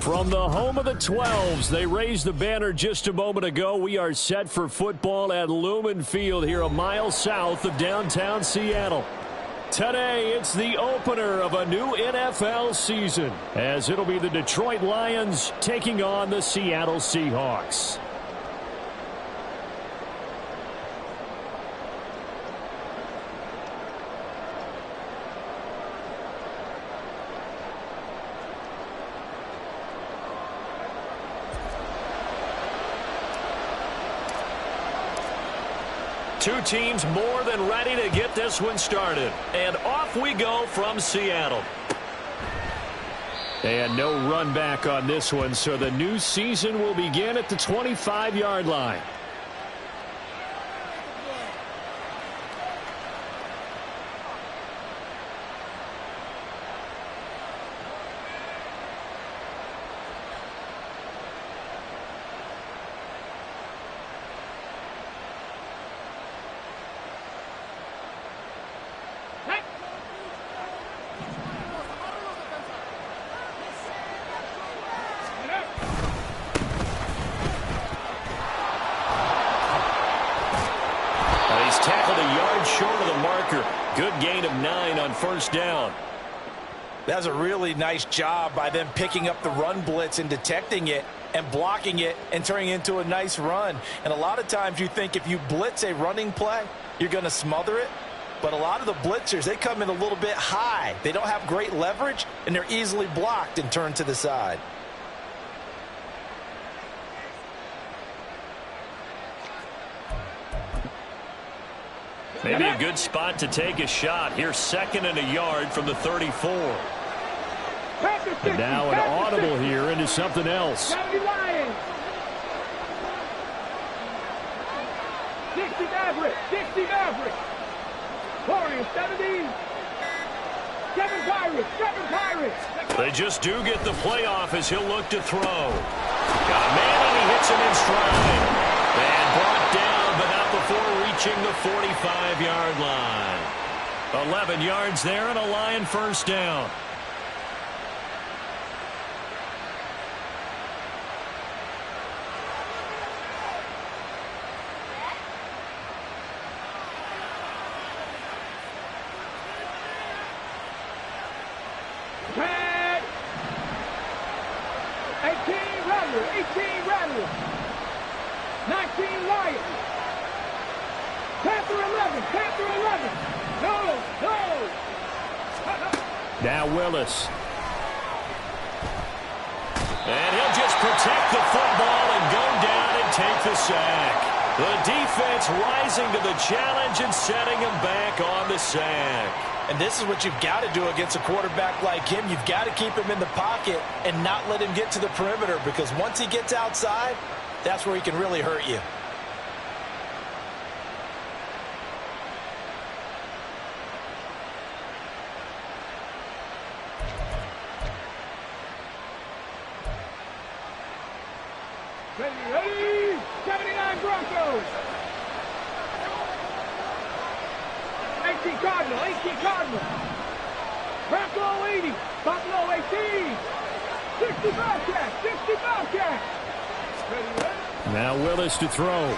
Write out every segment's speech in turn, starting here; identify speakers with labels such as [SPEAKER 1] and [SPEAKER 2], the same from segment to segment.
[SPEAKER 1] From the home of the 12s, they raised the banner just a moment ago. We are set for football at Lumen Field here a mile south of downtown Seattle. Today, it's the opener of a new NFL season, as it'll be the Detroit Lions taking on the Seattle Seahawks. Two teams more than ready to get this one started. And off we go from Seattle. And no run back on this one, so the new season will begin at the 25-yard line. Tackled a yard short of the marker. Good gain of 9 on first down.
[SPEAKER 2] That was a really nice job by them picking up the run blitz and detecting it and blocking it and turning it into a nice run. And a lot of times you think if you blitz a running play, you're going to smother it. But a lot of the blitzers, they come in a little bit high. They don't have great leverage, and they're easily blocked and turned to the side.
[SPEAKER 1] Maybe a good spot to take a shot. Here's second and a yard from the 34. And now an audible here into something else.
[SPEAKER 3] 60 Maverick, 60 Maverick. Warriors, 70. 7 Pirates.
[SPEAKER 1] They just do get the playoff as he'll look to throw. Got a man and he hits him in stride. And brought down, but not before reaching the 45-yard line. 11 yards there and a Lion first down.
[SPEAKER 3] Tag. 18 Rattler. 19 Lions. Panther 11. No.
[SPEAKER 1] Now Willis. And he'll just protect the football and go down and take the sack. The defense rising to the challenge and setting him back on the sack.
[SPEAKER 2] And this is what you've got to do against a quarterback like him. You've got to keep him in the pocket and not let him get to the perimeter, because once he gets outside, that's where he can really hurt you.
[SPEAKER 3] Ready. 79 Broncos. 18 Cardinal. Bronco 80. Buffalo 18. 60 Bobcats. Ready.
[SPEAKER 1] Now Willis to throw.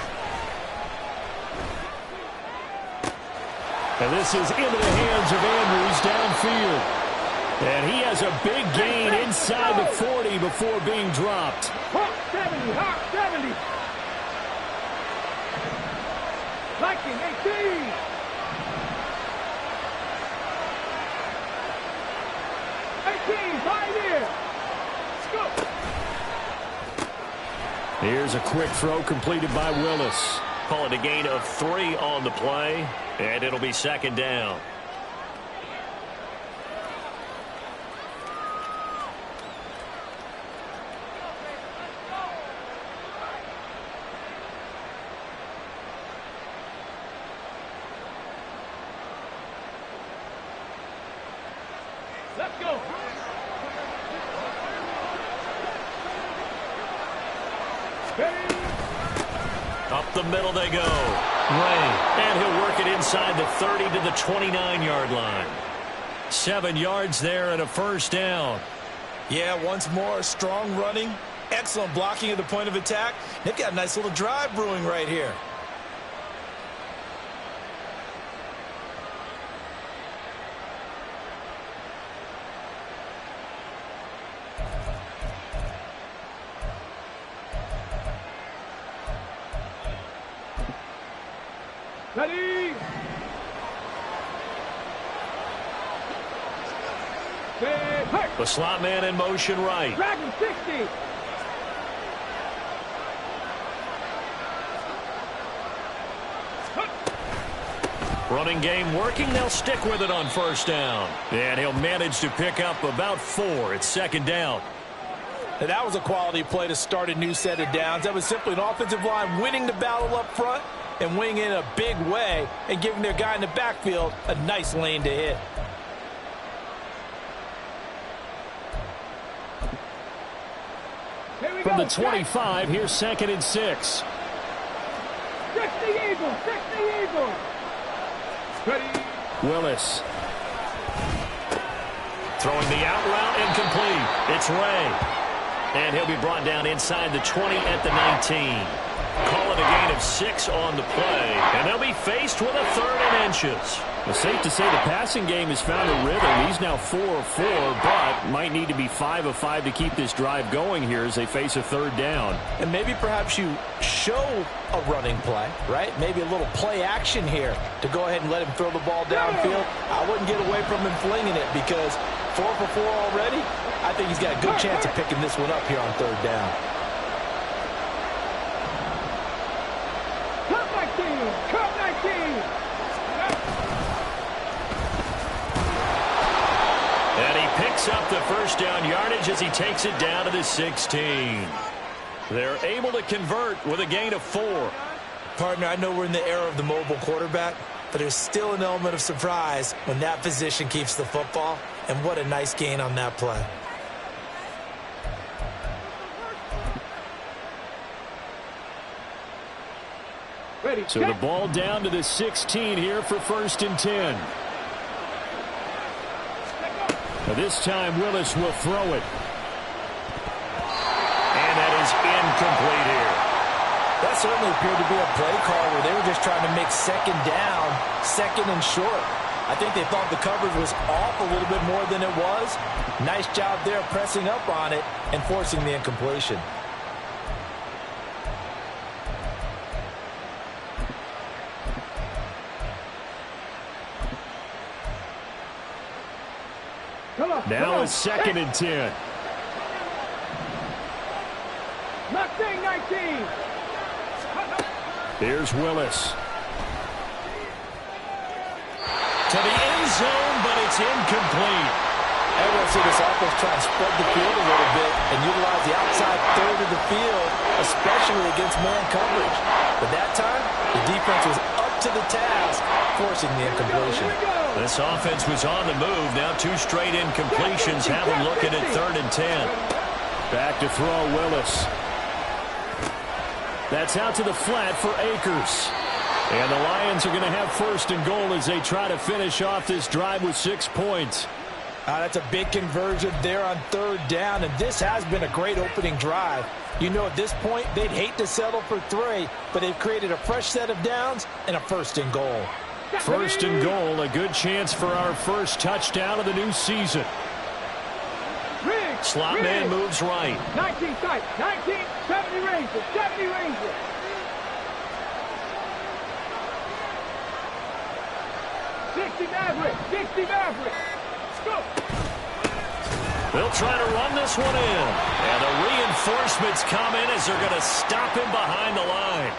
[SPEAKER 1] And this is into the hands of Andrews downfield. And he has a big gain inside the 40 before being dropped.
[SPEAKER 3] Hawk 70. Viking 18. 18, Pioneer. Scoop.
[SPEAKER 1] Here's a quick throw completed by Willis.
[SPEAKER 4] Call it a gain of 3 on the play, and it'll be second down.
[SPEAKER 3] Let's go.
[SPEAKER 4] Up the middle they go.
[SPEAKER 1] Ray.
[SPEAKER 4] And he'll work it inside the 30 to the 29-yard line.
[SPEAKER 1] 7 yards there and a first down.
[SPEAKER 2] Yeah, once more, strong running, excellent blocking at the point of attack. They've got a nice little drive brewing right here.
[SPEAKER 3] Ready? Hey,
[SPEAKER 1] The slot man in motion right.
[SPEAKER 3] Dragon 60.
[SPEAKER 1] Running game working. They'll stick with it on first down. And he'll manage to pick up about 4. It's second down.
[SPEAKER 2] Now, that was a quality play to start a new set of downs. That was simply an offensive line winning the battle up front and winning in a big way and giving their guy in the backfield a nice lane to hit.
[SPEAKER 1] From the 25, here's 2nd and 6.
[SPEAKER 3] 60 Eagles, 60 Eagles. Ready?
[SPEAKER 1] Willis. Throwing the out route incomplete. It's Ray. And he'll be brought down inside the 20 at the 19. Call it a gain of 6 on the play. And they'll be faced with a 3rd and inches. It's safe to say the passing game has found a rhythm. He's now 4 of 4, but might need to be 5 of 5 to keep this drive going here as they face a 3rd down.
[SPEAKER 2] And maybe perhaps you show a running play, right? Maybe a little play action here to go ahead and let him throw the ball downfield. I wouldn't get away from him flinging it because 4 for 4 already. I think he's got a good chance of picking this one up here on 3rd down.
[SPEAKER 3] Cut 19, cut 19.
[SPEAKER 1] And he picks up the first down yardage as he takes it down to the 16. They're able to convert with a gain of 4.
[SPEAKER 2] Partner, I know we're in the era of the mobile quarterback, but there's still an element of surprise when that position keeps the football. And what a nice gain on that play.
[SPEAKER 3] Ready,
[SPEAKER 1] So the ball down to the 16 here for 1st and 10. Now this time Willis will throw it. And that is incomplete here.
[SPEAKER 2] That certainly appeared to be a play call where they were just trying to make 2nd down, 2nd and short. I think they thought the coverage was off a little bit more than it was. Nice job there pressing up on it and forcing the incompletion.
[SPEAKER 1] Now it's 2nd and 10.
[SPEAKER 3] Mustang 19.
[SPEAKER 1] Here's Willis. To the end zone, but it's incomplete.
[SPEAKER 2] I want to see this offense try and spread the field a little bit and utilize the outside 3rd of the field, especially against man coverage. But that time, the defense was up to the task, forcing the incompletion.
[SPEAKER 1] This offense was on the move. Now 2 straight incompletions have them looking at 3rd and 10. Back to throw Willis. That's out to the flat for Akers. And the Lions are going to have 1st and goal as they try to finish off this drive with 6 points.
[SPEAKER 2] That's a big conversion there on 3rd down, and this has been a great opening drive. You know, at this point, they'd hate to settle for 3, but they've created a fresh set of downs and a 1st and goal.
[SPEAKER 1] 1st and goal, a good chance for our first touchdown of the new season. Slot man moves right.
[SPEAKER 3] 19 tight, 19, 70 Rangers, 70 Rangers. Maverick, 60 Maverick. Go.
[SPEAKER 1] They'll try to run this one in. And the reinforcements come in as they're going to stop him behind the line.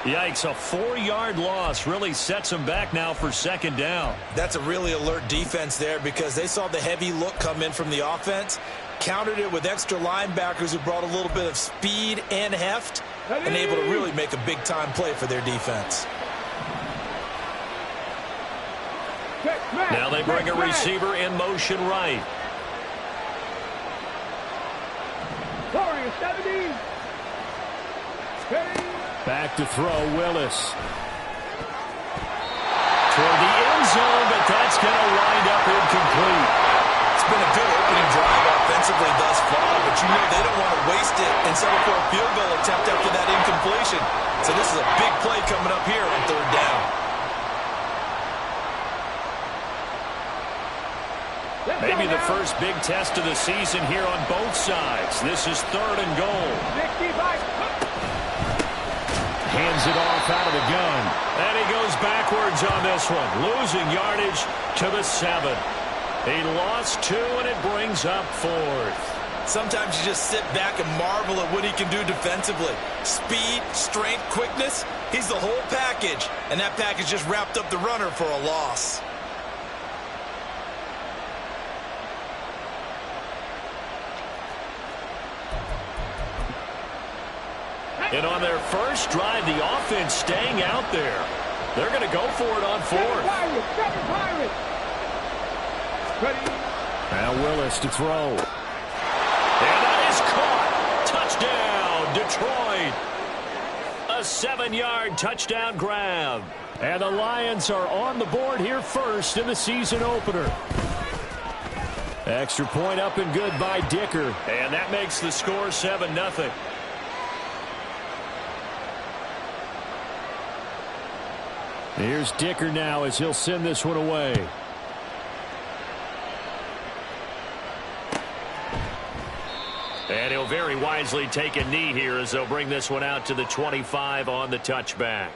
[SPEAKER 1] Yikes, a 4-yard loss really sets him back now for 2nd down.
[SPEAKER 2] That's a really alert defense there because they saw the heavy look come in from the offense, countered it with extra linebackers who brought a little bit of speed and heft, and able to really make a big-time play for their defense.
[SPEAKER 1] Now they bring a receiver in motion right.
[SPEAKER 3] Warrior 70.
[SPEAKER 1] Back to throw Willis. Toward the end zone, but that's going to wind up incomplete.
[SPEAKER 2] It's been a good opening drive offensively. defensively thus far, but you know they don't want to waste it and settle for a field goal attempt after that incompletion. So this is a big play coming up here on third down.
[SPEAKER 1] Maybe the first big test of the season here on both sides. This is 3rd and goal. Hands it off out of the gun. And he goes backwards on this one, losing yardage to the 7. He lost 2, and it brings up 4th.
[SPEAKER 2] Sometimes you just sit back and marvel at what he can do defensively. Speed, strength, quickness, he's the whole package. And that package just wrapped up the runner for a loss.
[SPEAKER 1] And on their first drive, the offense staying out there. They're going to go for it on 4th. Now Willis to throw. And that is caught. Touchdown, Detroit. A 7-yard touchdown grab. And the Lions are on the board here first in the season opener. Extra point up and good by Dicker. And that makes the score 7-0. Here's Dicker now as he'll send this one away. And he'll very wisely take a knee here as they'll bring this one out to the 25 on the touchback.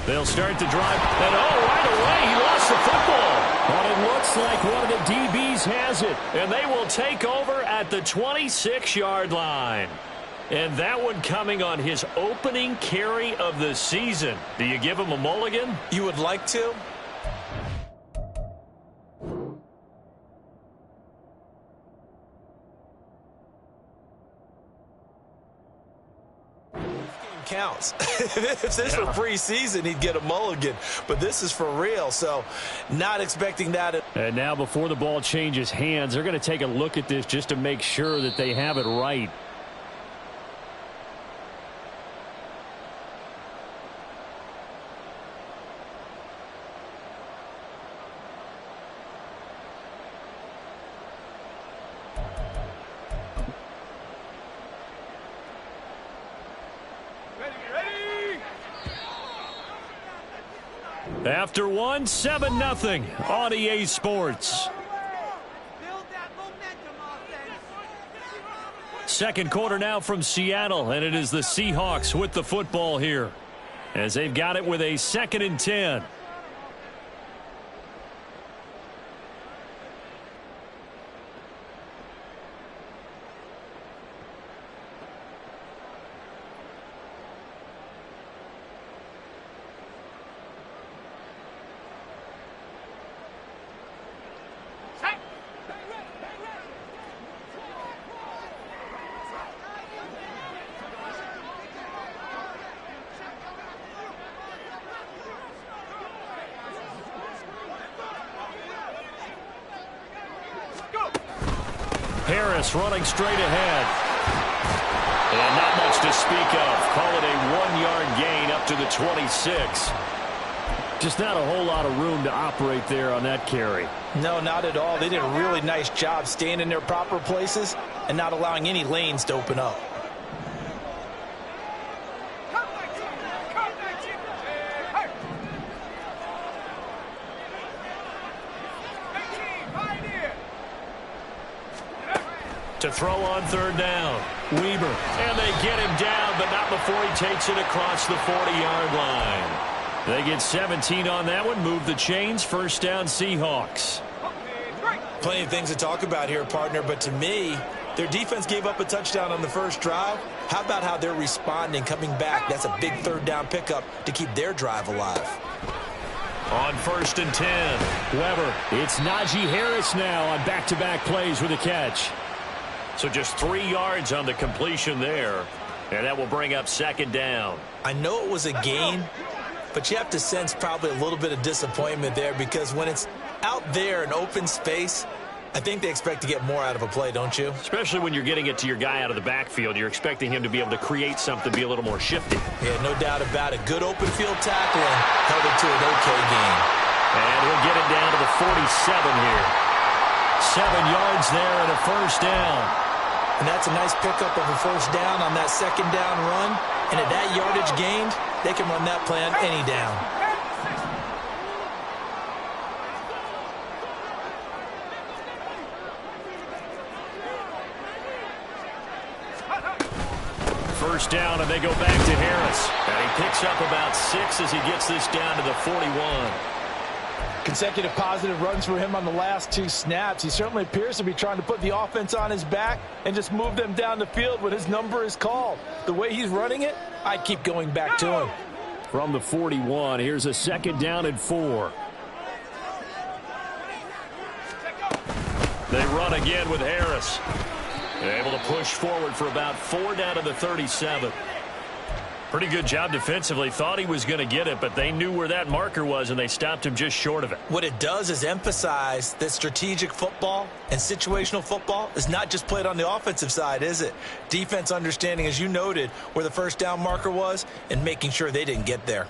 [SPEAKER 1] They'll start the drive, and right away he lost the football. But it looks like one of the DBs has it, and they will take over at the 26-yard line. And that one coming on his opening carry of the season. Do you give him a mulligan?
[SPEAKER 2] You would like to? Counts. If this were preseason, he'd get a mulligan, but this is for real, so not expecting that.
[SPEAKER 1] And now before the ball changes hands, they're going to take a look at this just to make sure that they have it right. After one, 7-0 on EA Sports. Second quarter now from Seattle, and it is the Seahawks with the football here as they've got it with a 2nd and 10. Harris running straight ahead. And not much to speak of. Call it a 1-yard gain up to the 26. Just not a whole lot of room to operate there on that carry.
[SPEAKER 2] No, not at all. They did a really nice job staying in their proper places and not allowing any lanes to open up.
[SPEAKER 1] To throw on third down. Weber. And they get him down, but not before he takes it across the 40-yard line. They get 17 on that one. Move the chains. First down, Seahawks.
[SPEAKER 2] Plenty of things to talk about here, partner, but to me, Their defense gave up a touchdown on the first drive. How about how they're responding, coming back? That's a big third down pickup to keep their drive alive.
[SPEAKER 1] On 1st and 10, Weber. It's Najee Harris now on back-to-back plays with a catch.
[SPEAKER 4] So just 3 yards on the completion there, and that will bring up 2nd down.
[SPEAKER 2] I know it was a gain, but you have to sense probably a little bit of disappointment there because when it's out there in open space, I think they expect to get more out of a play, don't you?
[SPEAKER 4] Especially when you're getting it to your guy out of the backfield. You're expecting him to be able to create something, be a little more shifty.
[SPEAKER 2] Yeah, no doubt about it. Good open field tackling held it to an okay gain.
[SPEAKER 4] And he'll get it down to the 47 here.
[SPEAKER 1] 7 yards there and a 1st down.
[SPEAKER 2] And that's a nice pickup of a 1st down on that 2nd down run. And at that yardage gained, they can run that play on any down.
[SPEAKER 1] First down, and they go back to Harris.
[SPEAKER 4] And he picks up about 6 as he gets this down to the 41.
[SPEAKER 2] Consecutive positive runs for him on the last 2 snaps. He certainly appears to be trying to put the offense on his back and just move them down the field when his number is called. The way he's running it, I keep going back to him.
[SPEAKER 1] From the 41, here's a 2nd down and 4.
[SPEAKER 4] They run again with Harris. They're able to push forward for about 4 down to the 37. Pretty good job defensively. Thought he was going to get it, but they knew where that marker was, and they stopped him just short of it.
[SPEAKER 2] What it does is emphasize that strategic football and situational football is not just played on the offensive side, is it? Defense understanding, as you noted, where the 1st down marker was and making sure they didn't get there.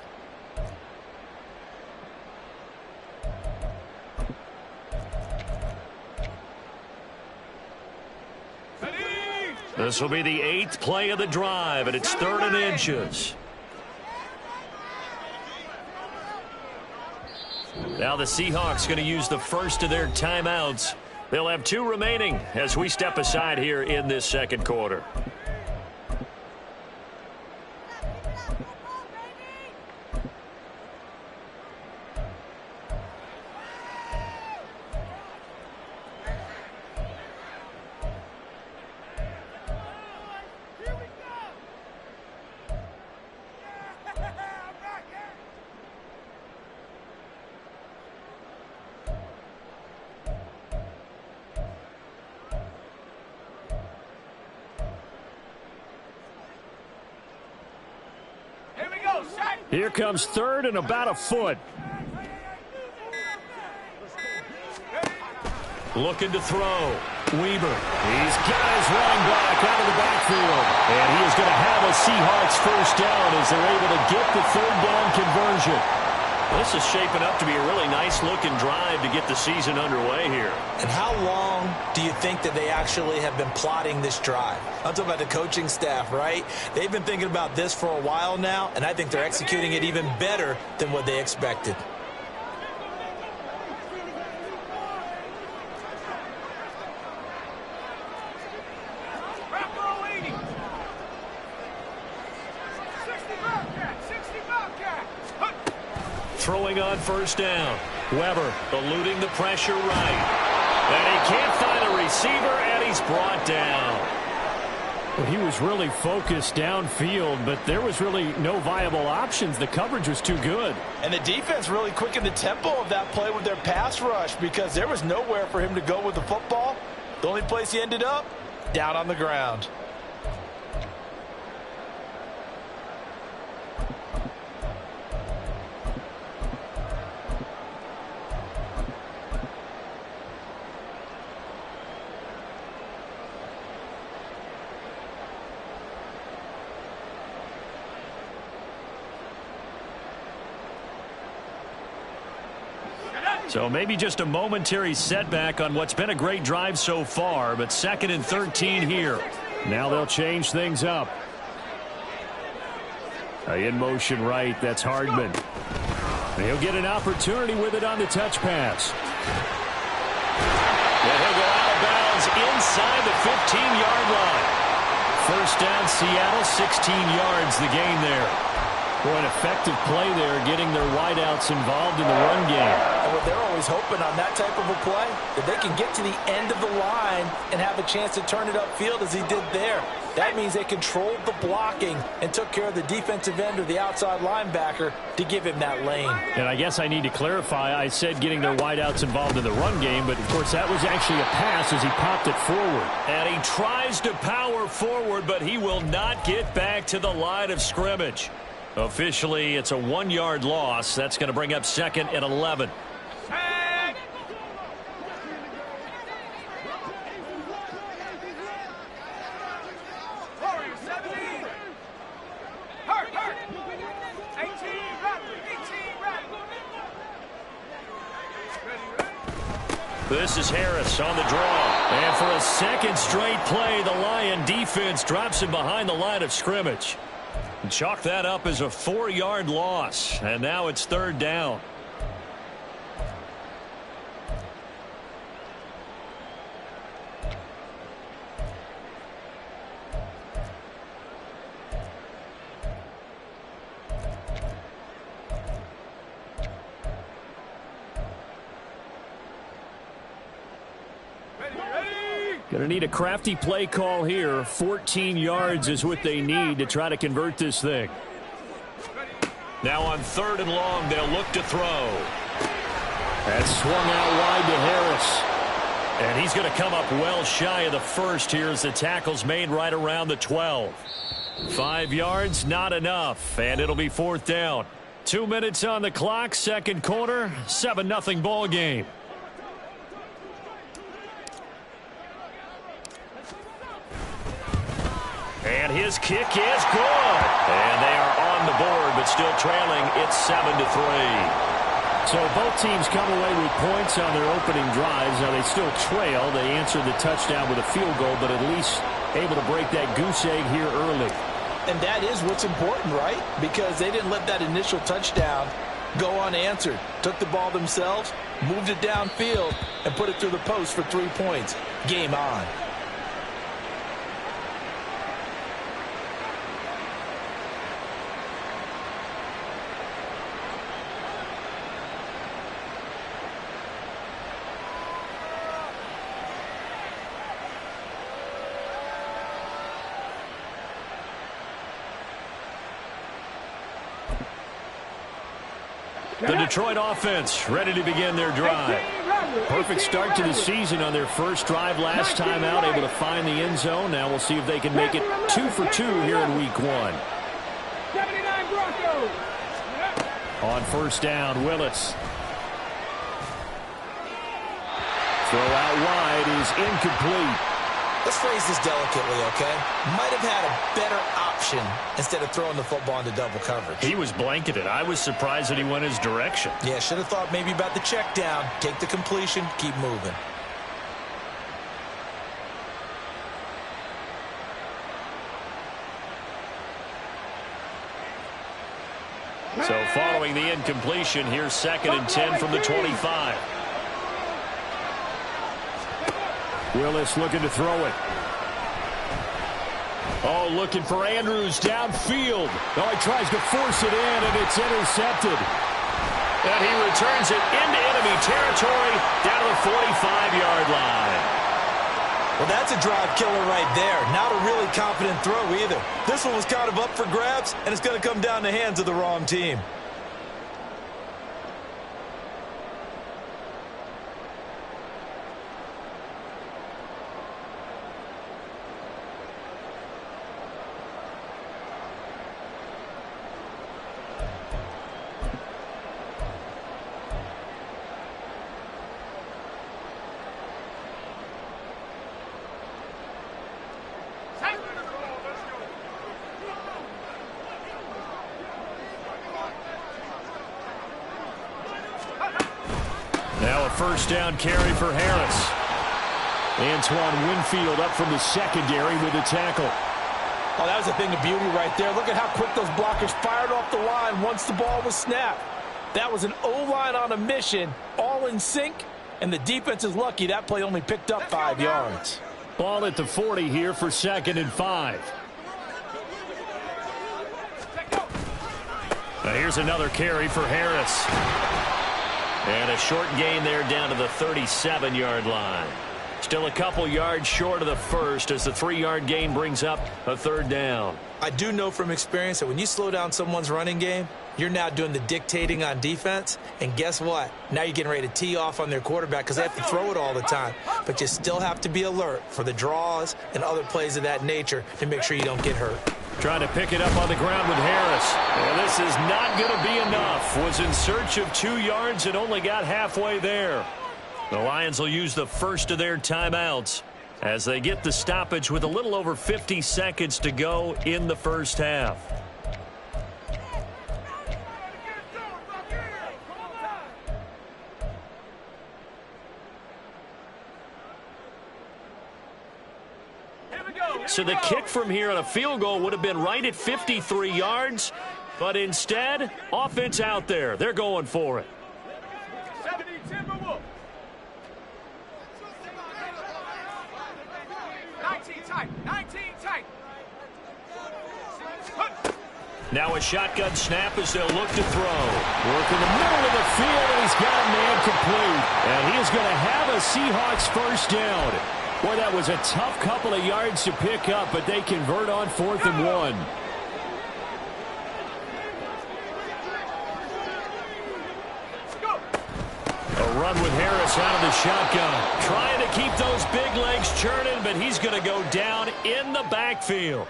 [SPEAKER 4] This will be the 8th play of the drive, and it's 3rd and inches. Now the Seahawks going to use the first of their timeouts. They'll have 2 remaining as we step aside here in this 2nd quarter.
[SPEAKER 1] Here comes 3rd and about a foot.
[SPEAKER 4] Looking to throw.
[SPEAKER 1] Weber. He's got his running back out of the backfield. And he is going to have a Seahawks 1st down as they're able to get the 3rd down conversion.
[SPEAKER 4] This is shaping up to be a really nice-looking drive to get the season underway here.
[SPEAKER 2] And how long do you think that they actually have been plotting this drive? I'm talking about the coaching staff, right? They've been thinking about this for a while now, and I think they're executing it even better than what they expected.
[SPEAKER 4] Throwing on 1st down. Weber eluding the pressure right. And he can't find a receiver, and he's brought down.
[SPEAKER 1] Well, he was really focused downfield, but there was really no viable options. The coverage was too good.
[SPEAKER 2] And the defense really quickened the tempo of that play with their pass rush because there was nowhere for him to go with the football. The only place he ended up, down on the ground.
[SPEAKER 1] So maybe just a momentary setback on what's been a great drive so far, but 2nd and 13 here. Now they'll change things up. In motion right, that's Hardman. He'll get an opportunity with it on the touch pass.
[SPEAKER 4] And he'll go out of bounds inside the 15-yard line.
[SPEAKER 1] 1st down, Seattle, 16 yards the gain there. Boy, an effective play there, getting their wideouts involved in the run game.
[SPEAKER 2] And what they're always hoping on that type of a play, that they can get to the end of the line and have a chance to turn it upfield as he did there. That means they controlled the blocking and took care of the defensive end or the outside linebacker to give him that lane.
[SPEAKER 1] And I guess I need to clarify, I said getting their wideouts involved in the run game, but of course that was actually a pass as he popped it forward.
[SPEAKER 4] And he tries to power forward, but he will not get back to the line of scrimmage. Officially, it's a 1-yard loss. That's going to bring up 2nd and 11. This is Harris on the draw. And for a second straight play, the Lion defense drops him behind the line of scrimmage. Chalk that up as a 4-yard loss. And now it's 3rd down.
[SPEAKER 1] Going to need a crafty play call here. 14 yards is what they need to try to convert this thing.
[SPEAKER 4] Now on 3rd and long, they'll look to throw.
[SPEAKER 1] That's swung out wide to Harris.
[SPEAKER 4] And he's going to come up well shy of the first here as the tackle's made right around the 12. 5 yards, not enough. And it'll be 4th down. 2 minutes on the clock, 2nd quarter, 7-0 ball game. And his kick is good. And they are on the board, but still trailing. It's 7-3.
[SPEAKER 1] So both teams come away with points on their opening drives. Now they still trail. They answered the touchdown with a field goal, but at least able to break that goose egg here early.
[SPEAKER 2] And that is what's important, right? Because they didn't let that initial touchdown go unanswered. Took the ball themselves, moved it downfield, and put it through the post for 3 points. Game on.
[SPEAKER 1] The Detroit offense ready to begin their drive. Perfect start to the season on their first drive last time out, able to find the end zone. Now we'll see if they can make it 2 for 2 here in week 1.
[SPEAKER 3] 79 Broncos.
[SPEAKER 1] On 1st down, Willis. Throw out wide is incomplete.
[SPEAKER 2] Let's phrase this delicately, okay? Might have had a better option instead of throwing the football into double coverage.
[SPEAKER 4] He was blanketed. I was surprised that he went his direction.
[SPEAKER 2] Yeah, should have thought maybe about the check down. Take the completion, keep moving.
[SPEAKER 4] So following the incompletion, here's 2nd and 10 from the 25.
[SPEAKER 1] Willis looking to throw it. Oh, looking for Andrews downfield. Oh, he tries to force it in, and it's intercepted.
[SPEAKER 4] And he returns it into enemy territory down to the 45-yard line.
[SPEAKER 2] Well, that's a drive killer right there. Not a really confident throw either. This one was kind of up for grabs, and it's going to come down the hands of the wrong team.
[SPEAKER 4] Now a 1st down carry for Harris.
[SPEAKER 1] Antoine Winfield up from the secondary with the tackle.
[SPEAKER 2] Oh, that was a thing of beauty right there. Look at how quick those blockers fired off the line once the ball was snapped. That was an O-line on a mission, all in sync, and the defense is lucky that play only picked up 5 yards.
[SPEAKER 1] Ball at the 40 here for 2nd and 5.
[SPEAKER 4] Now here's another carry for Harris. And a short gain there down to the 37-yard line. Still a couple yards short of the first as the 3-yard gain brings up a third down.
[SPEAKER 2] I do know from experience that when you slow down someone's running game, you're now doing the dictating on defense. And guess what? Now you're getting ready to tee off on their quarterback because they have to throw it all the time. But you still have to be alert for the draws and other plays of that nature to make sure you don't get hurt.
[SPEAKER 4] Trying to pick it up on the ground with Harris. And this is not going to be enough. Was in search of 2 yards and only got halfway there. The Lions will use the first of their timeouts as they get the stoppage with a little over 50 seconds to go in the first half. So the kick from here on a field goal would have been right at 53 yards, but instead, offense out there. They're going for it.
[SPEAKER 3] 70 Timberwolves. 19 tight. 19 tight.
[SPEAKER 4] Now a shotgun snap as they'll look to throw.
[SPEAKER 1] Work in the middle of the field, and he's got a man complete. And he is going to have a Seahawks first down. Boy, that was a tough couple of yards to pick up, but they convert on 4th and 1.
[SPEAKER 4] A run with Harris out of the shotgun. Trying to keep those big legs churning, but he's going to go down in the backfield.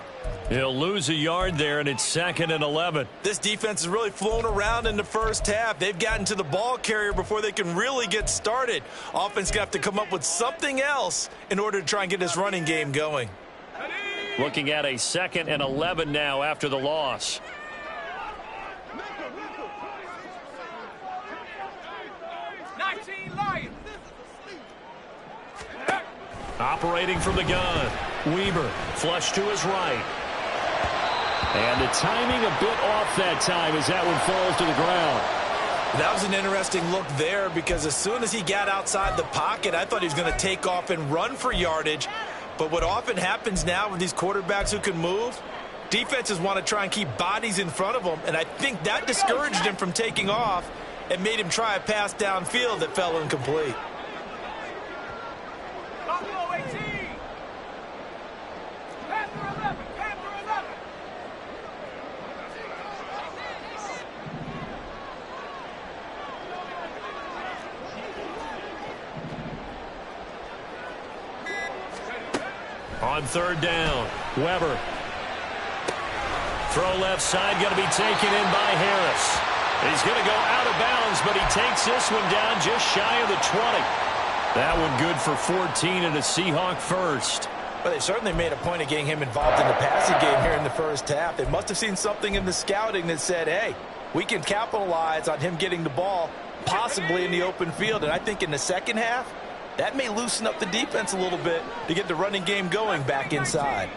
[SPEAKER 4] He'll lose a yard there, and it's 2nd and 11.
[SPEAKER 2] This defense has really flown around in the first half. They've gotten to the ball carrier before they can really get started. Offense going to have to come up with something else in order to try and get this running game going.
[SPEAKER 4] Looking at a 2nd and 11 now after the loss. Operating from the gun. Weber flush to his right.
[SPEAKER 1] And the timing a bit off that time as that one falls to the ground.
[SPEAKER 2] That was an interesting look there because as soon as he got outside the pocket, I thought he was going to take off and run for yardage. But what often happens now with these quarterbacks who can move, defenses want to try and keep bodies in front of them, and I think that discouraged him from taking off and made him try a pass downfield that fell incomplete.
[SPEAKER 4] On 3rd down, Weber. Throw left side, going to be taken in by Harris. He's going to go out of bounds, but he takes this one down just shy of the 20. That one good for 14 and a Seahawk first.
[SPEAKER 2] Well, they certainly made a point of getting him involved in the passing game here in the first half. They must have seen something in the scouting that said, hey, we can capitalize on him getting the ball, possibly in the open field. And I think in the second half, that may loosen up the defense a little bit to get the running game going back inside.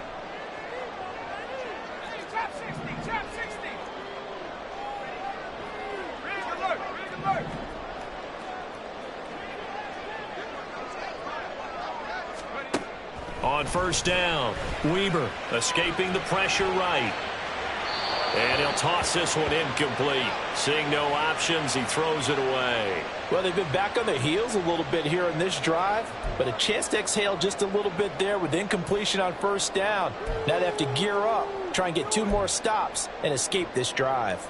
[SPEAKER 4] On 1st down, Weber escaping the pressure right. And he'll toss this one incomplete. Seeing no options, he throws it away.
[SPEAKER 2] Well, they've been back on their heels a little bit here in this drive, but a chance to exhale just a little bit there with incompletion on 1st down. Now they have to gear up, try and get 2 more stops, and escape this drive.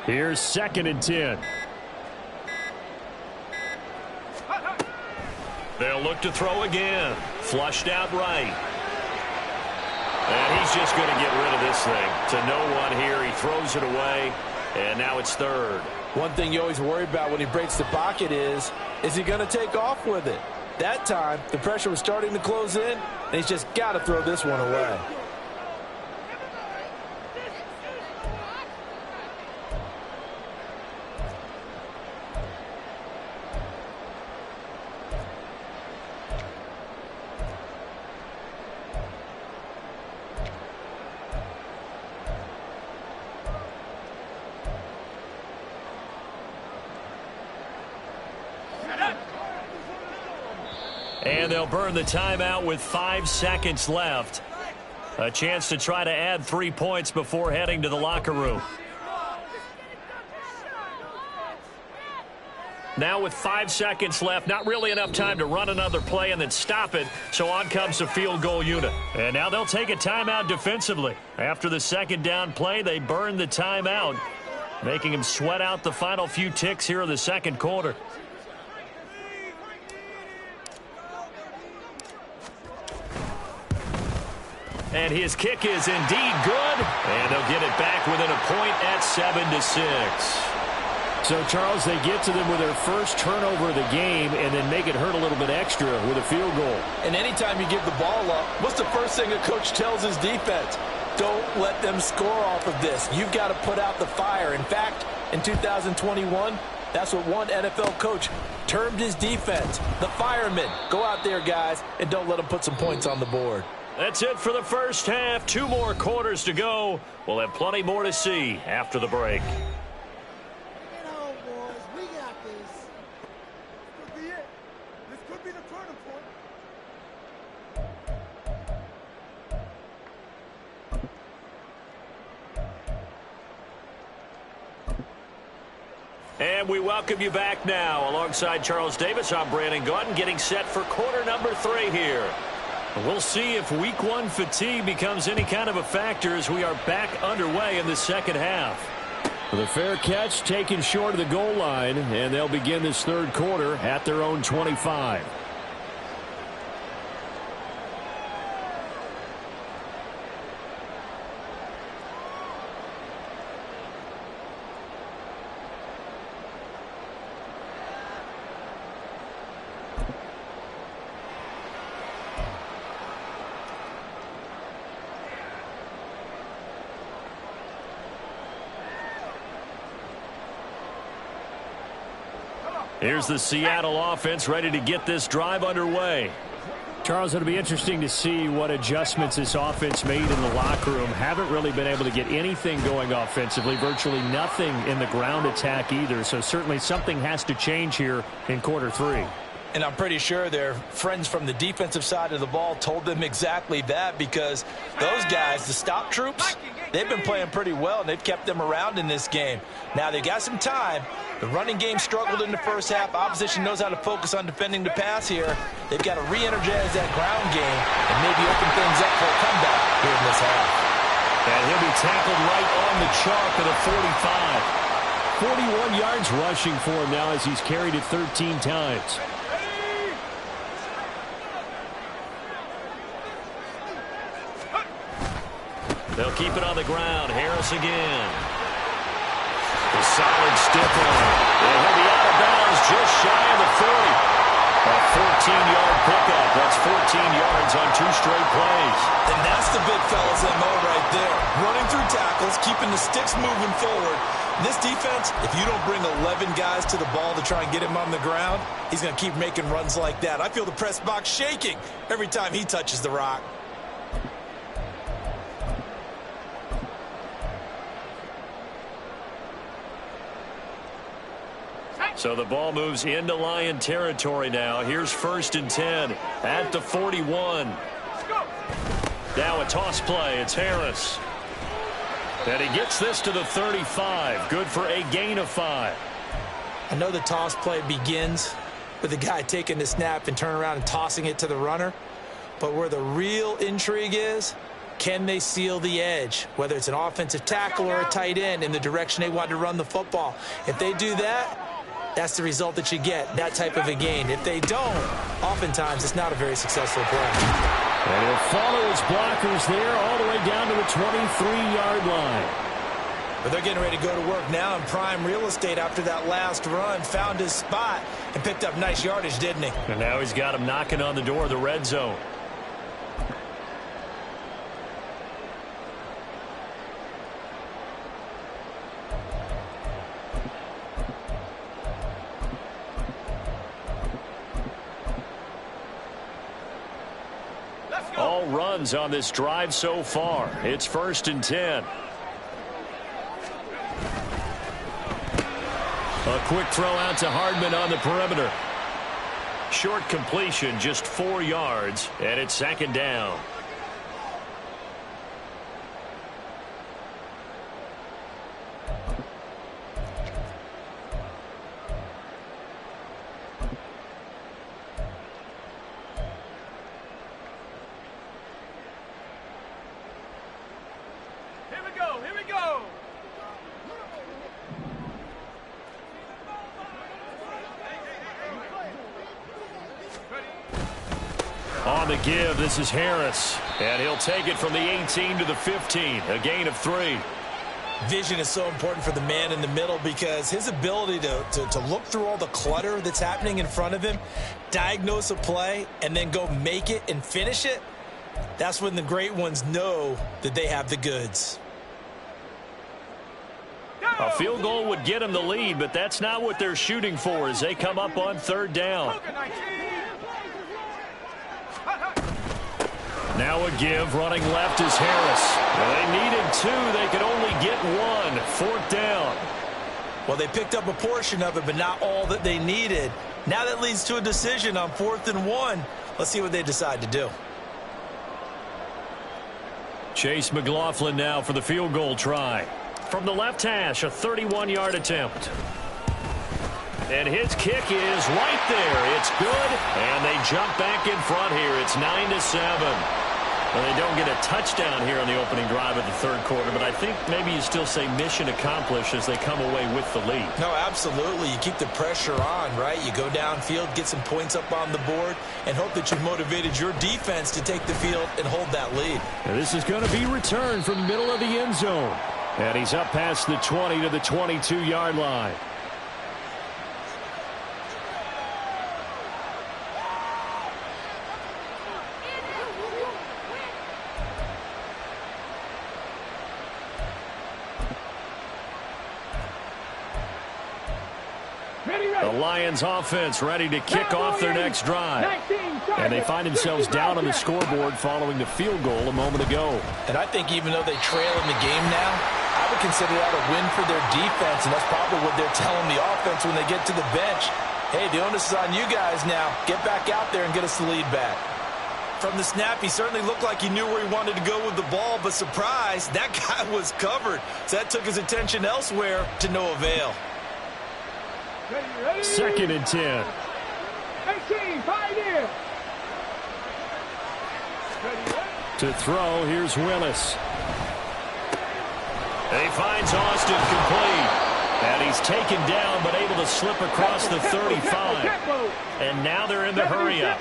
[SPEAKER 1] Here's 2nd and 10.
[SPEAKER 4] They'll look to throw again. Flushed out right. And he's just going to get rid of this thing. To no one here. He throws it away. And now it's 3rd.
[SPEAKER 2] One thing you always worry about when he breaks the pocket is he going to take off with it? That time, the pressure was starting to close in, and he's just got to throw this one away.
[SPEAKER 4] And they'll burn the timeout with 5 seconds left. A chance to try to add 3 points before heading to the locker room. Now with 5 seconds left, not really enough time to run another play and then stop it, so on comes the field goal unit. And now they'll take a timeout defensively. After the second down play, they burn the timeout, making them sweat out the final few ticks here in the second quarter. And his kick is indeed good, and they'll get it back within a point at 7-6.
[SPEAKER 1] So, Charles, they get to them with their first turnover of the game and then make it hurt a little bit extra with a field goal.
[SPEAKER 2] And anytime you give the ball up, what's the first thing a coach tells his defense? Don't let them score off of this. You've got to put out the fire. In fact, in 2021, that's what one NFL coach termed his defense, the firemen. Go out there, guys, and don't let them put some points on the board.
[SPEAKER 4] That's it for the first half. 2 more quarters to go. We'll have plenty more to see after the break. And we welcome you back now. Alongside Charles Davis, I'm Brandon Gaudin, getting set for quarter number 3 here. We'll see if week 1 fatigue becomes any kind of a factor as we are back underway in the second half.
[SPEAKER 1] The fair catch taken short of the goal line, and they'll begin this third quarter at their own 25.
[SPEAKER 4] Here's the Seattle offense ready to get this drive underway.
[SPEAKER 1] Charles, it'll be interesting to see what adjustments this offense made in the locker room. Haven't really been able to get anything going offensively, virtually nothing in the ground attack either. So certainly something has to change here in quarter 3.
[SPEAKER 2] And I'm pretty sure their friends from the defensive side of the ball told them exactly that, because those guys, the stop troops, they've been playing pretty well, and they've kept them around in this game. Now they got some time. The running game struggled in the first half. Opposition knows how to focus on defending the pass here. They've got to re-energize that ground game and maybe open things up for a comeback here in this half.
[SPEAKER 4] And he'll be tackled right on the chalk of the 45.
[SPEAKER 1] 41 yards rushing for him now as he's carried it 13 times.
[SPEAKER 4] They'll keep it on the ground. Harris again. A solid stiff one. And he'll be out of bounds just shy of the 40. A 14-yard pickup. That's 14 yards on 2 straight plays.
[SPEAKER 2] And that's the big fella's MO right there. Running through tackles, keeping the sticks moving forward. This defense, if you don't bring 11 guys to the ball to try and get him on the ground, he's going to keep making runs like that. I feel the press box shaking every time he touches the rock.
[SPEAKER 4] So the ball moves into Lion territory now. Here's 1st and 10 at the 41. Now a toss play. It's Harris. And he gets this to the 35. Good for a gain of 5.
[SPEAKER 2] I know the toss play begins with the guy taking the snap and turning around and tossing it to the runner. But where the real intrigue is, can they seal the edge, whether it's an offensive tackle or a tight end, in the direction they want to run the football? If they do that, that's the result that you get, that type of a gain. If they don't, oftentimes it's not a very successful play.
[SPEAKER 1] And he'll follow his blockers there all the way down to the 23-yard line.
[SPEAKER 2] But they're getting ready to go to work now in prime real estate after that last run. Found his spot and picked up nice yardage, didn't he?
[SPEAKER 4] And now he's got him knocking on the door of the red zone. All runs on this drive so far. It's 1st and 10. A quick throw out to Hardman on the perimeter.
[SPEAKER 1] Short completion, just 4 yards, and it's second down. On the give, this is Harris. And he'll take it from the 18 to the 15. A gain of 3.
[SPEAKER 2] Vision is so important for the man in the middle because his ability to look through all the clutter that's happening in front of him, diagnose a play, and then go make it and finish it, that's when the great ones know that they have the goods.
[SPEAKER 1] A field goal would get them the lead, but that's not what they're shooting for as they come up on 3rd down. Now a give, running left is Harris. Well, they needed 2. They could only get 1. 4th down.
[SPEAKER 2] Well, they picked up a portion of it, but not all that they needed. Now that leads to a decision on 4th and 1. Let's see what they decide to do.
[SPEAKER 1] Chase McLaughlin now for the field goal try. From the left hash, a 31-yard attempt. And his kick is right there. It's good, and they jump back in front here. It's 9-7. Well, they don't get a touchdown here on the opening drive of the 3rd quarter, but I think maybe you still say mission accomplished as they come away with the lead.
[SPEAKER 2] No, absolutely. You keep the pressure on, right? You go downfield, get some points up on the board, and hope that you've motivated your defense to take the field and hold that lead.
[SPEAKER 1] And this is going to be returned from the middle of the end zone. And he's up past the 20 to the 22-yard line. The Lions offense ready to kick off their next drive. And they find themselves down on the scoreboard following the field goal a moment ago.
[SPEAKER 2] And I think even though they trail in the game now, I would consider that a win for their defense, and that's probably what they're telling the offense when they get to the bench. Hey, the onus is on you guys now. Get back out there and get us the lead back. From the snap, he certainly looked like he knew where he wanted to go with the ball, but surprise, that guy was covered. So that took his attention elsewhere to no avail.
[SPEAKER 1] 2nd and 10.
[SPEAKER 3] 18, 5 in.
[SPEAKER 1] To throw, here's Willis. He finds Austin complete. And he's taken down, but able to slip across the 35. And now they're in the hurry-up.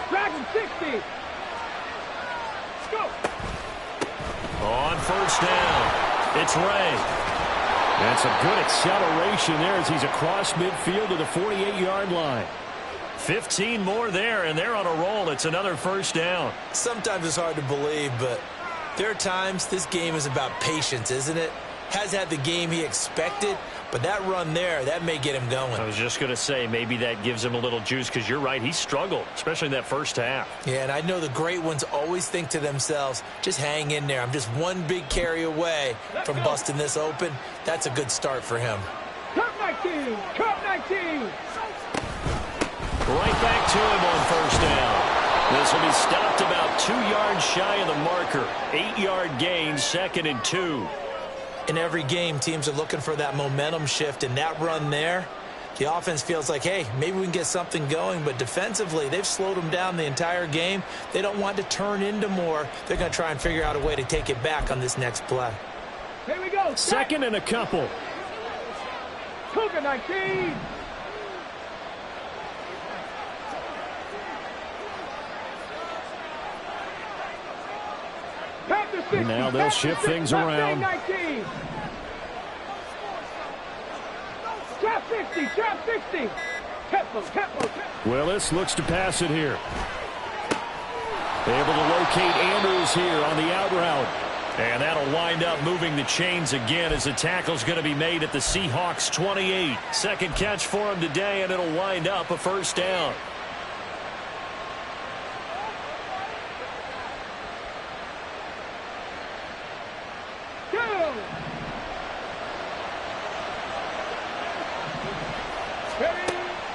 [SPEAKER 3] Dragon 60. Go.
[SPEAKER 1] On 1st down, it's Ray. And some good acceleration there as he's across midfield to the 48-yard line. 15 more there, and they're on a roll. It's another 1st down.
[SPEAKER 2] Sometimes it's hard to believe, but there are times this game is about patience, isn't it? Has had the game he expected, but that run there, that may get him going.
[SPEAKER 1] I was just going to say, maybe that gives him a little juice because you're right, he struggled, especially in that 1st half.
[SPEAKER 2] Yeah, and I know the great ones always think to themselves, just hang in there. I'm just one big carry away from busting this open. That's a good start for him.
[SPEAKER 3] Cup 19, Cup 19.
[SPEAKER 1] Right back to him on 1st down. This will be stopped about 2 yards shy of the marker. 8-yard gain, 2nd and 2.
[SPEAKER 2] In every game, teams are looking for that momentum shift, and that run there, the offense feels like, hey, maybe we can get something going, but defensively, they've slowed them down the entire game. They don't want to turn into more. They're going to try and figure out a way to take it back on this next play.
[SPEAKER 3] Here we go.
[SPEAKER 1] 2nd and a couple.
[SPEAKER 3] Cougar 19.
[SPEAKER 1] And now they'll shift things around.
[SPEAKER 3] Trap 60, trap 60. Tempo.
[SPEAKER 1] Willis looks to pass it here. Able to locate Andrews here on the out route. And that'll wind up moving the chains again as the tackle's going to be made at the Seahawks 28. 2nd catch for him today, and it'll wind up a 1st down.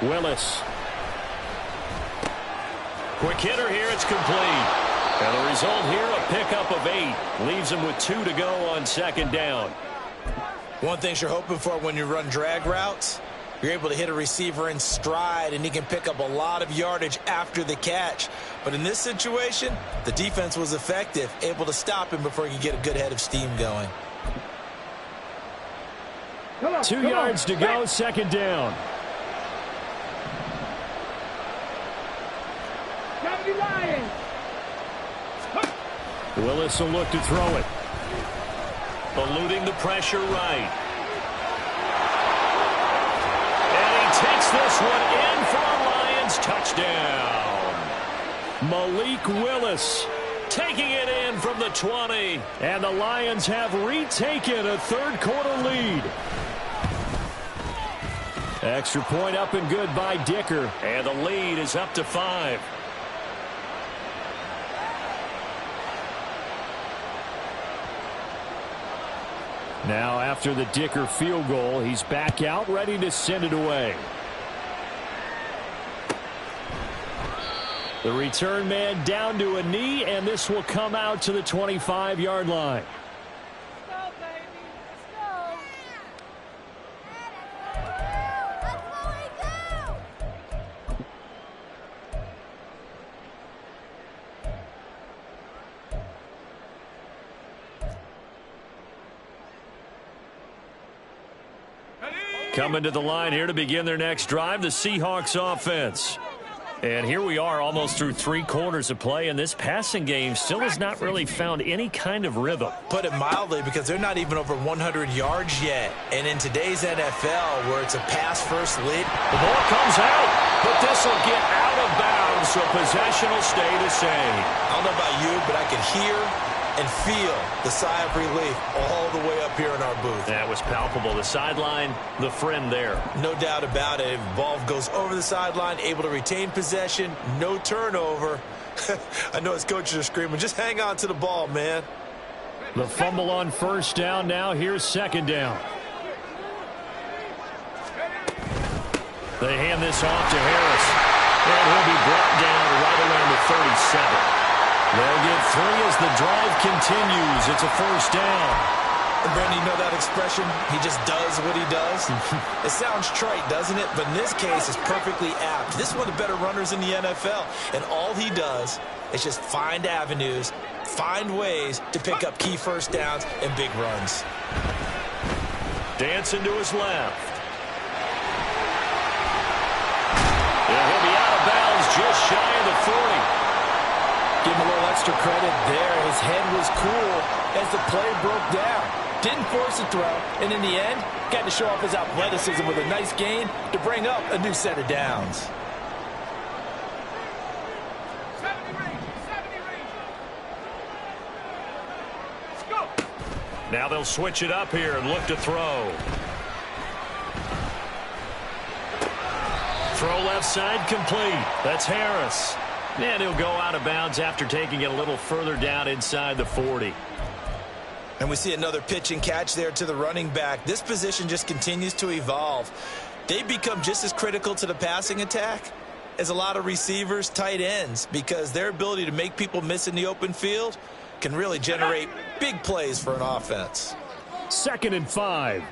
[SPEAKER 1] Willis.
[SPEAKER 4] Quick hitter here. It's complete. And the result here, a pickup of 8. Leaves him with 2 to go on second down.
[SPEAKER 2] One thing you're hoping for when you run drag routes, you're able to hit a receiver in stride, and he can pick up a lot of yardage after the catch. But in this situation, the defense was effective, able to stop him before he could get a good head of steam going.
[SPEAKER 1] 2 yards to go, second down. Willis will look to throw it.
[SPEAKER 4] Eluding the pressure right. And he takes this one in for a Lions touchdown.
[SPEAKER 1] Malik Willis
[SPEAKER 4] taking it in from the 20.
[SPEAKER 1] And the Lions have retaken a third-quarter lead. Extra point up and good by Dicker.
[SPEAKER 4] And the lead is up to 5.
[SPEAKER 1] Now, after the Dicker field goal, he's back out, ready to send it away. The return man down to a knee, and this will come out to the 25-yard line.
[SPEAKER 3] Let's go, baby. Let's go.
[SPEAKER 4] Coming to the line here to begin their next drive, the Seahawks offense. And here we are almost through 3 quarters of play, and this passing game still has not really found any kind of rhythm.
[SPEAKER 2] Put it mildly, because they're not even over 100 yards yet. And in today's NFL, where it's a pass-first lead,
[SPEAKER 4] the ball comes out, but this will get out of bounds, so possession will stay the same.
[SPEAKER 2] I don't know about you, but I could hear and feel the sigh of relief all the way up here in our booth.
[SPEAKER 4] That was palpable. The sideline, the friend there.
[SPEAKER 2] No doubt about it. Ball goes over the sideline, able to retain possession, no turnover. I know his coaches are screaming, just hang on to the ball, man.
[SPEAKER 1] The fumble on first down. Now here's second down.
[SPEAKER 4] They hand this off to Harris. And he'll be brought down right around the 37. They'll get 3 as the drive continues. It's a first down.
[SPEAKER 2] And Brandon, you know that expression? He just does what he does? It sounds trite, doesn't it? But in this case, it's perfectly apt. This is one of the better runners in the NFL. And all he does is just find avenues, find ways to pick up key first downs and big runs.
[SPEAKER 4] Dancing to his left. And he'll be out of bounds just shy of the 40.
[SPEAKER 2] Give him a little extra credit there. His head was cool as the play broke down. Didn't force a throw, and in the end, got to show off his athleticism with a nice gain to bring up a new set of downs.
[SPEAKER 3] 70 range. Let's go.
[SPEAKER 4] Now they'll switch it up here and look to throw. Throw left side complete. That's Harris. And he'll go out of bounds after taking it a little further down inside the 40.
[SPEAKER 2] And we see another pitch and catch there to the running back. This position just continues to evolve. They've become just as critical to the passing attack as a lot of receivers, tight ends, because their ability to make people miss in the open field can really generate big plays for an offense.
[SPEAKER 1] 2nd and 5.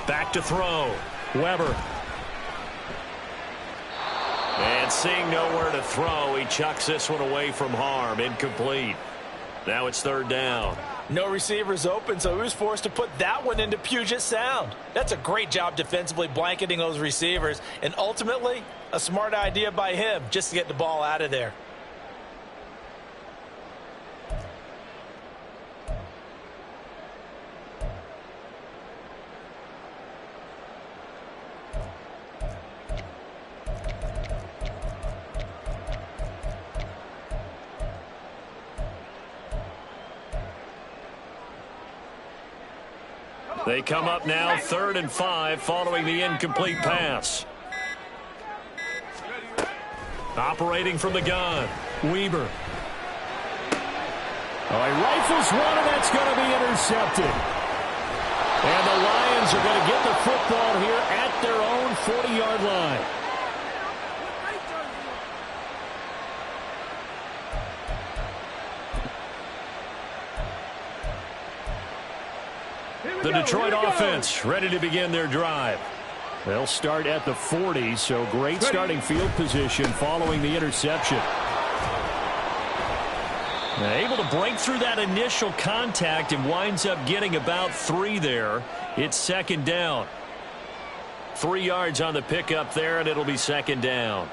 [SPEAKER 4] Back to throw. Weber. And seeing nowhere to throw, he chucks this one away from harm. Incomplete. Now it's 3rd down.
[SPEAKER 2] No receivers open, so he was forced to put that one into Puget Sound. That's a great job defensively blanketing those receivers, and ultimately, a smart idea by him just to get the ball out of there.
[SPEAKER 4] They come up now 3rd and 5 following the incomplete pass. Operating from the gun, Weber.
[SPEAKER 1] Oh, he rifles one, and that's going to be intercepted. And the Lions are going to get the football here at their own 40-yard line. The Detroit offense ready to begin their drive. They'll start at the 40, so great starting field position following the interception. Able to break through that initial contact and winds up getting about 3 there. It's second down. 3 yards on the pickup there, and it'll be second down.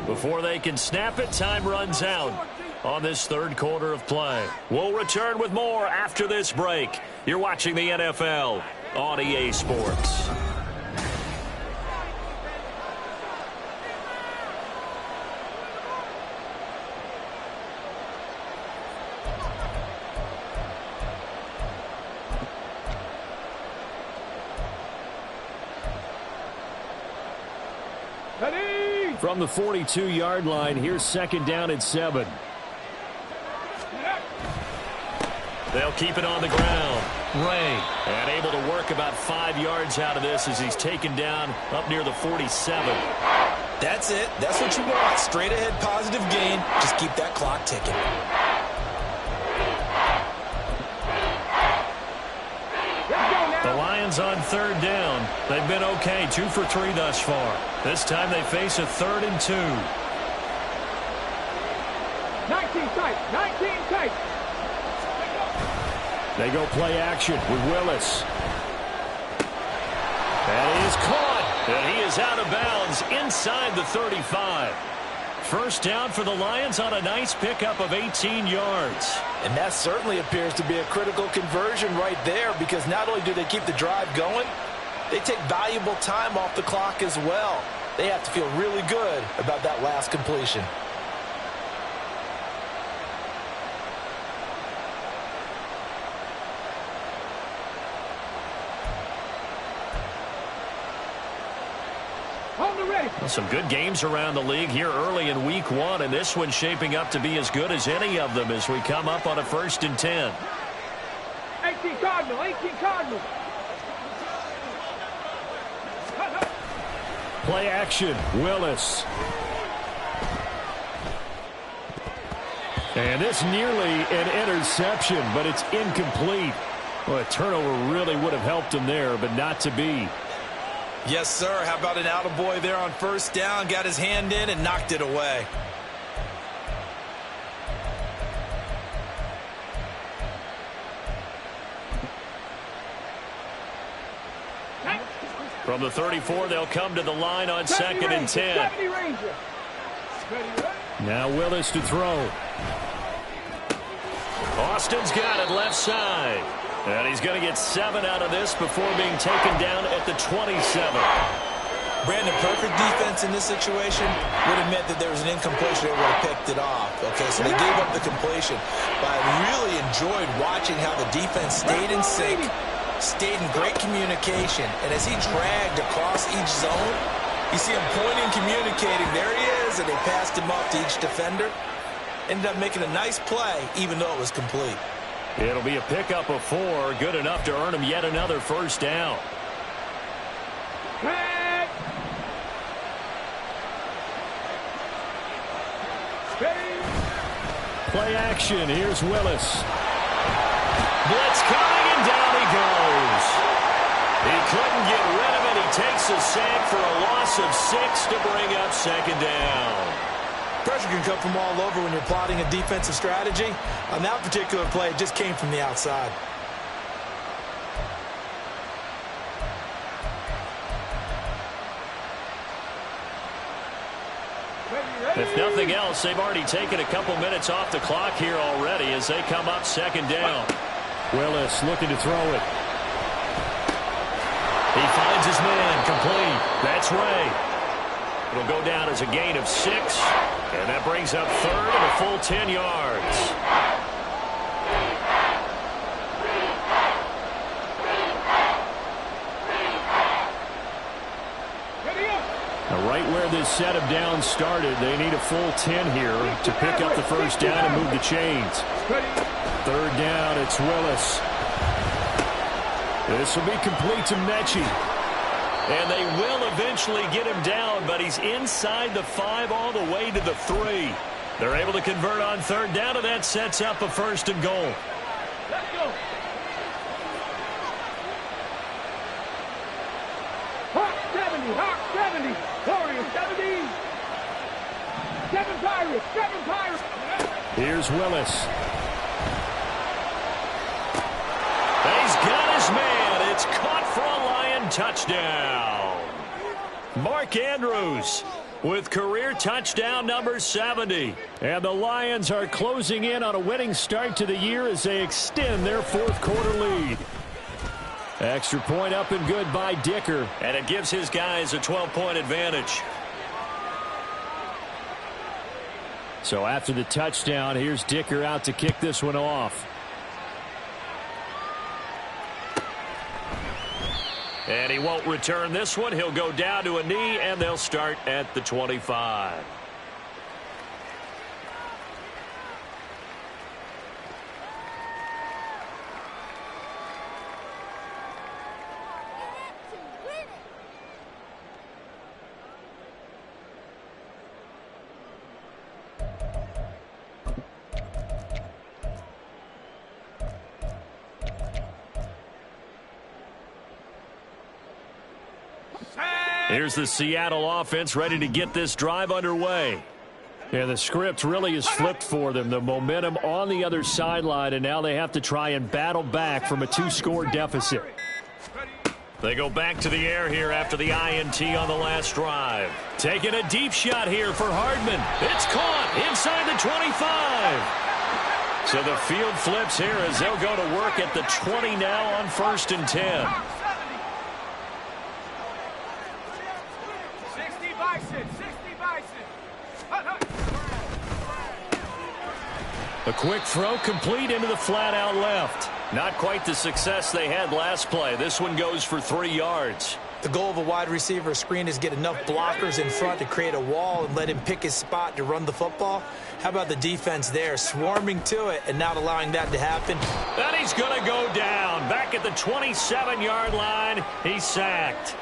[SPEAKER 1] Before they can snap it, time runs out on this third quarter of play. We'll return with more after this break. You're watching the NFL on EA Sports. From the 42-yard line, here's second down and 7. They'll keep it on the ground. Ray, and able to work about 5 yards out of this as he's taken down up near the 47.
[SPEAKER 2] That's it. That's what you want. Straight ahead positive gain. Just keep that clock ticking.
[SPEAKER 1] The Lions on third down. They've been okay, 2 for 3 thus far. This time they face a 3rd and 2.
[SPEAKER 3] 19 tight, 19 tight.
[SPEAKER 1] They go play action with Willis. And he is caught. And he is out of bounds inside the 35. First down for the Lions on a nice pickup of 18 yards.
[SPEAKER 2] And that certainly appears to be a critical conversion right there, because not only do they keep the drive going, they take valuable time off the clock as well. They have to feel really good about that last completion.
[SPEAKER 1] Some good games around the league here early in week 1, and this one's shaping up to be as good as any of them as we come up on a 1st and 10.
[SPEAKER 3] 18 Cardinal, 18 Cardinal.
[SPEAKER 1] Play action, Willis. And this nearly an interception, but it's incomplete. Well, a turnover really would have helped him there, but not to be.
[SPEAKER 2] Yes, sir. How about an attaboy there on first down? Got his hand in and knocked it away.
[SPEAKER 1] From the 34, they'll come to the line on 2nd and 10. Now Willis to throw. Austin's got it left side. And he's going to get 7 out of this before being taken down at the 27.
[SPEAKER 2] Brandon, perfect defense in this situation would have meant that there was an incompletion. They would have picked it off. Okay, so they gave up the completion. But I really enjoyed watching how the defense stayed in sync, stayed in great communication. And as he dragged across each zone, you see him pointing, communicating. There he is, and they passed him up to each defender. Ended up making a nice play, even though it was complete.
[SPEAKER 1] It'll be a pickup of 4, good enough to earn him yet another first down. Play action, here's Willis. Blitz coming, and down he goes. He couldn't get rid of it. He takes a sack for a loss of 6 to bring up second down.
[SPEAKER 2] Pressure can come from all over when you're plotting a defensive strategy. On that particular play, it just came from the outside.
[SPEAKER 1] If nothing else, they've already taken a couple minutes off the clock here already as they come up second down. Willis looking to throw it. He finds his man, complete. That's Ray. It'll go down as a gain of 6, and that brings up 3rd and a full 10 yards. set of downs started. They need a full 10 here to pick up the first down and move the chains. Third down, it's Willis. This will be complete to Mechie.
[SPEAKER 4] And they will eventually get him down, but he's inside the 5 all the way to the 3. They're able to convert on third down, and that sets up a first and goal.
[SPEAKER 3] Let's go. Hawk 70, Hawk 70, Warriors 70. 7 Pirates, 7 Pirates.
[SPEAKER 1] Here's Willis.
[SPEAKER 4] He's got his man. It's caught for a Lion touchdown. Mark Andrews with career touchdown number 70.
[SPEAKER 1] And the Lions are closing in on a winning start to the year as they extend their fourth quarter lead. Extra point up and good by Dicker.
[SPEAKER 4] And it gives his guys a 12-point advantage.
[SPEAKER 1] So after the touchdown, here's Dicker out to kick this one off.
[SPEAKER 4] And he won't return this one. He'll go down to a knee, and they'll start at the 25. Here's the Seattle offense ready to get this drive underway.
[SPEAKER 1] And the script really is flipped for them. The momentum on the other sideline, and now they have to try and battle back from a 2-score deficit.
[SPEAKER 4] They go back to the air here after the INT on the last drive. Taking a deep shot here for Hardman. It's caught inside the 25. So the field flips here as they'll go to work at the 20 now on 1st and 10.
[SPEAKER 1] A quick throw complete into the flat out left.
[SPEAKER 4] Not quite the success they had last play. This one goes for 3 yards.
[SPEAKER 2] The goal of a wide receiver screen is get enough blockers in front to create a wall and let him pick his spot to run the football. How about the defense there, swarming to it and not allowing that to happen?
[SPEAKER 4] And he's going to go down. Back at the 27-yard line, he's sacked.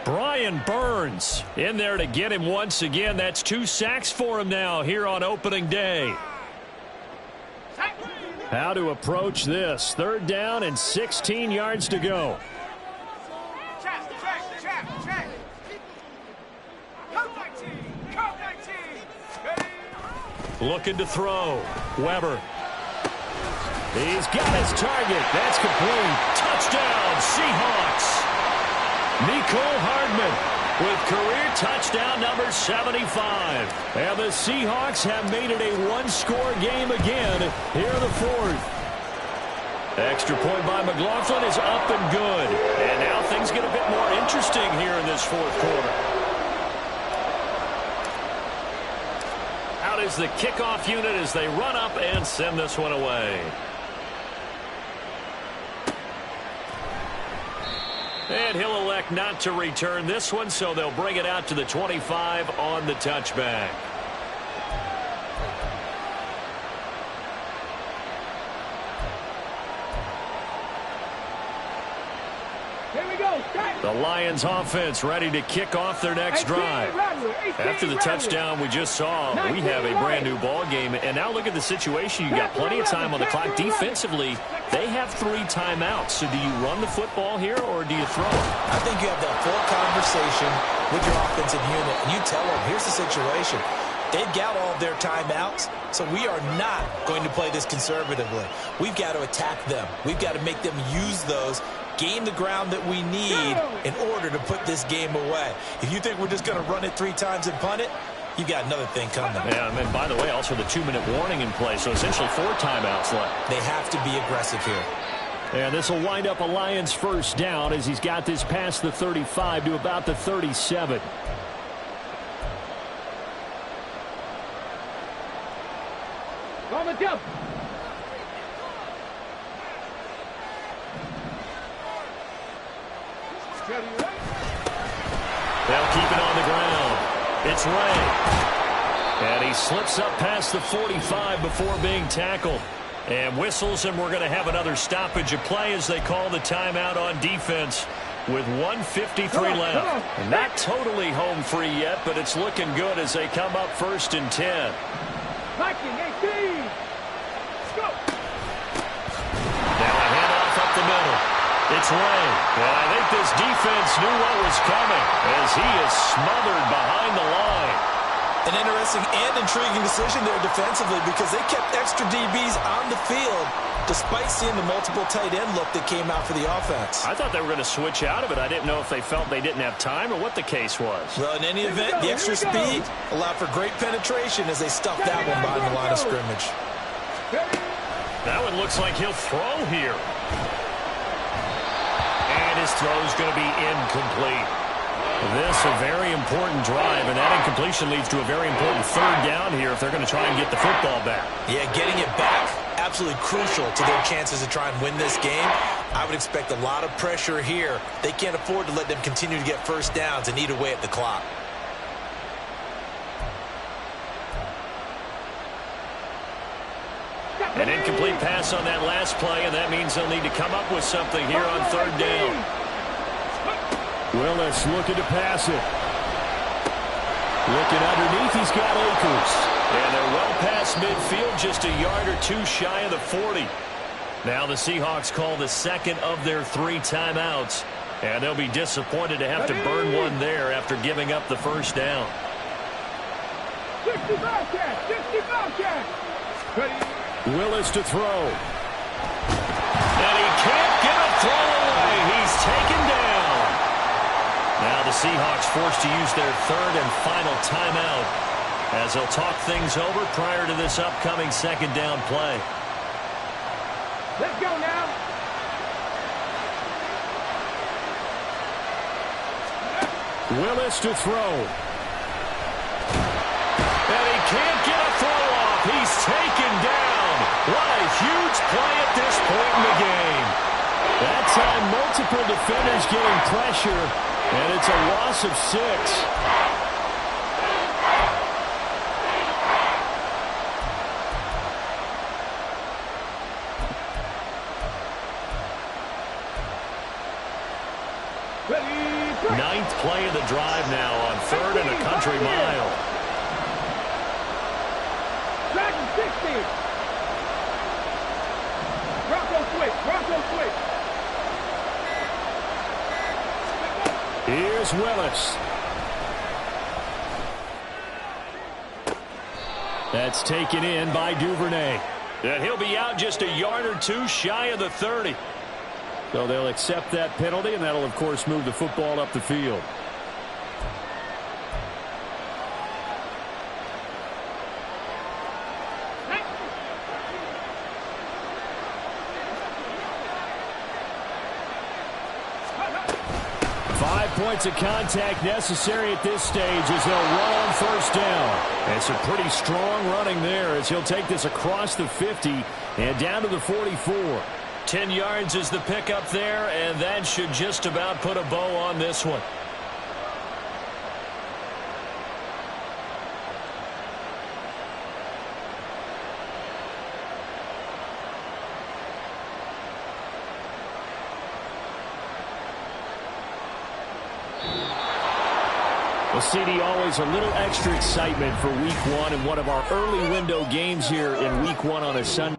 [SPEAKER 1] Brian Burns in there to get him once again. That's 2 sacks for him now here on opening day. How to approach this. Third down and 16 yards to go.
[SPEAKER 4] Looking to throw. Weber.
[SPEAKER 1] He's got his target. That's complete.
[SPEAKER 4] Touchdown, Seahawks. Nicole Hardman with career touchdown number 75.
[SPEAKER 1] And the Seahawks have made it a 1-score game again here in the fourth.
[SPEAKER 4] Extra point by McLaughlin is up and good. And now things get a bit more interesting here in this fourth quarter. Out is the kickoff unit as they run up and send this one away. And he'll elect not to return this one, so they'll bring it out to the 25 on the touchback.
[SPEAKER 3] Here we go.
[SPEAKER 1] The Lions offense ready to kick off their next drive.
[SPEAKER 4] After the touchdown we just saw, we have a brand new ball game. And now look at the situation. You got plenty of time on the clock. Defensively, they have 3 timeouts. So do you run the football here or do you throw it?
[SPEAKER 2] I think you have that full conversation with your offensive unit, and you tell them, here's the situation. They've got all of their timeouts, so we are not going to play this conservatively. We've got to attack them. We've got to make them use those, gain the ground that we need in order to put this game away. If you think we're just going to run it 3 times and punt it, you've got another thing coming.
[SPEAKER 4] Yeah, and by the way, also the 2-minute warning in play, so essentially 4 timeouts left.
[SPEAKER 2] They have to be aggressive here.
[SPEAKER 1] And this will wind up a Lions first down as he's got this past the 35 to about the 37.
[SPEAKER 3] On the jump.
[SPEAKER 4] They'll keep it on the ground. It's Ray. And he slips up past the 45 before being tackled. And whistles, and we're going to have another stoppage of play as they call the timeout on defense with 1:53 left. And not totally home free yet, but it's looking good as they come up 1st and 10.
[SPEAKER 3] 19-18. Go.
[SPEAKER 4] Now a handoff up the middle. It's Ray. And I think this defense knew what was coming as he is smothered behind the line.
[SPEAKER 2] An interesting and intriguing decision there defensively because they kept extra DBs on the field despite seeing the multiple tight end look that came out for the offense.
[SPEAKER 4] I thought they were going to switch out of it. I didn't know if they felt they didn't have time or what the case was.
[SPEAKER 2] Well, in any event, the extra speed allowed for great penetration as they stuffed that one behind the line of scrimmage.
[SPEAKER 4] That one looks like he'll throw here. And his throw is going to be incomplete. This a very important drive, and that incompletion leads to a very important 3rd down here if they're going to try and get the football back.
[SPEAKER 2] Yeah, getting it back, absolutely crucial to their chances to try and win this game. I would expect a lot of pressure here. They can't afford to let them continue to get first downs and eat away at the clock.
[SPEAKER 4] An incomplete pass on that last play, and that means they'll need to come up with something here on 3rd down.
[SPEAKER 1] Willis looking to pass it. Looking underneath, he's got Akers.
[SPEAKER 4] And they're well past midfield, just a yard or two shy of the 40. Now the Seahawks call the 2nd of their 3 timeouts. And they'll be disappointed to have to burn one there after giving up the 1st down.
[SPEAKER 3] 65 catch, 65 catch.
[SPEAKER 1] Willis to throw.
[SPEAKER 4] And he can't get a throw away. He's taken down. Now the Seahawks forced to use their 3rd and final timeout as they'll talk things over prior to this upcoming 2nd down play.
[SPEAKER 3] Let's go now.
[SPEAKER 1] Willis to throw.
[SPEAKER 4] And he can't get a throw off. He's taken down. What a huge play at this point in the game.
[SPEAKER 1] That time, multiple defenders getting pressure, and it's a loss of 6.
[SPEAKER 4] Ninth play of the drive now on 3rd and a country mile.
[SPEAKER 3] Dragon 60. Bronco switch, Bronco switch.
[SPEAKER 1] Here's Willis. That's taken in by Duvernay.
[SPEAKER 4] And he'll be out just a yard or two shy of the 30.
[SPEAKER 1] So they'll accept that penalty, and that'll, of course, move the football up the field. Points of contact necessary at this stage as they'll run on 1st down. And some pretty strong running there as he'll take this across the 50 and down to the 44.
[SPEAKER 4] 10 yards is the pickup there, and that should just about put a bow on this one.
[SPEAKER 1] Well, CD, always a little extra excitement for Week 1 and one of our early window games here in Week 1 on a Sunday.